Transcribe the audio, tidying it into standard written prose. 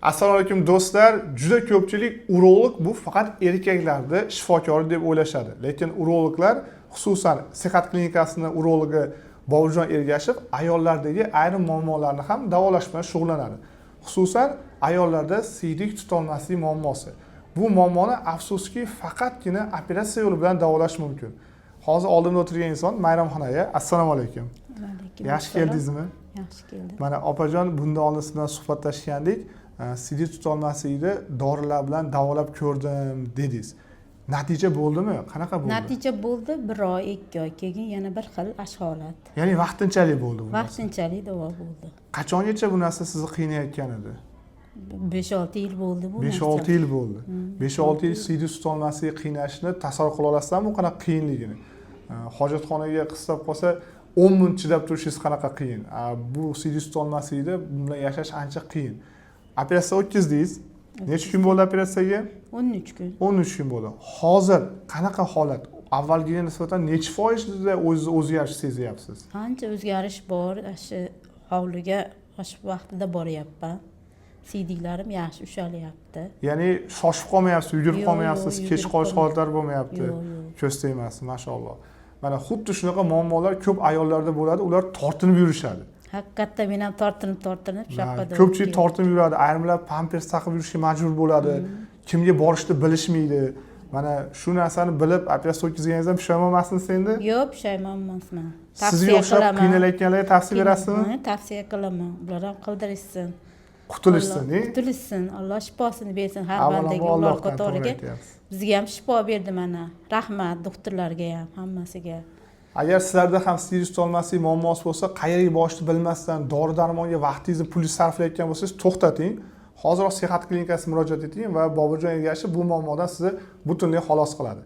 Assalomu alaykum do'stlar. Juda ko'pchilik urolog bu faqat erkaklarni shifokori deb o'ylashadi. Lekin urologlar, xususan Sihat klinikasining urologi Boburjon Ergashev ayollardagi ayrim muammolarni ham davolash bilan shug'ullanadi. Xususan ayollarda siydik tutolmaslik muammosi. Bu muammoni afsuski faqatgina operatsiya yo'li bilan davolash mumkin. Hozir oldimda o'tirgan inson Mayramxon aya. Assalomu alaykum. Yaxshi keldingizmi? Yaxshi keldim. Mana opajon bundan oldin siz bilan suhbatlashgandik. Siydik tutolmaslikni dorilar bilan davolab ko'rdim dedingiz. Natija bo'ldimi? Qanaqa bo'ldi? Natija bo'ldi 1 oy, 2 oy, keyin yana bir xil holat. Ya'ni vaqtinchalik bo'ldi bu. Vaqtinchalik davo bo'ldi. Qachongacha bu narsa sizni qiynayotgan edi? 5-6 yil bo'ldi bu. 5-6 yil bo'ldi. 5-6 yil siydik tutolmaslik qiynashini tasavvur qila olasizmi bu qanaqa qiyinligini? Hojatxonaga qistab qolsa 10 minut chidab turishingiz qanaqa qiyin. Bu siydik tutolmaslikda bilan yashash ancha qiyin. Operatsiya o'tkazdingiz. Necha kun bo'ldi operatsiyaga? 13 kun. 13 kun bo'ldi. Hozir qanaqa holat? Avvalgiga nisbatan necha foizda o'zgarish sezyapsiz? Ancha o'zgarish bor. Shu hovliga vaqtida boryapman. Siydiklarim yaxshi ushalyapti. Ya'ni shoshib qolmayapsiz, yugurib Yo'q, qolmayapsiz, yo'q, kech yugurib qolish holatlari bo'lmayapti. Yo'q. Ko'z tegmas, mashalloh. Mana xuddi shunaqa muammolar ko'p ayollarda bo'ladi, ular tortinib yurishadi. Haqiqatda men ham tortinib shu yoqqa Ko'pchilik tortinib yuradi, ayrimlar pampers taqib yurishga majbur bo'ladi, kimga borishni bilishmaydi. Mana shu narsani bilib operatsiya o'tkazganingizdan pushaymon emasmisiz endi? Yo'q, pushaymon emasman. Sizga o'xshab qiynalganlarga tavsiya berasizmi? Tavsiya qilaman. Ular ham qildirishsin. Qutulishsin-a? Qutulishsin. Alloh shifosini bersin har Avvalambor bandaga, ular Allohdan qatoriga. to'g'ri aytyapsiz. Bizga ham shifo berdi mana. Rahmat doktorlarga ham, hammasiga. Agar sizlarda ham siydik tutolmaslik muammosi bo'lsa, qayerga borishni bilmasdan dori-darmonga vaqtingizni, pulingizni sarflayotgan bo'lsangiz, to'xtating. Hozirroq Sihat klinikasiga murojaat eting va Boburjon Ergashev bu muammodan sizni butunlay xalos qiladi.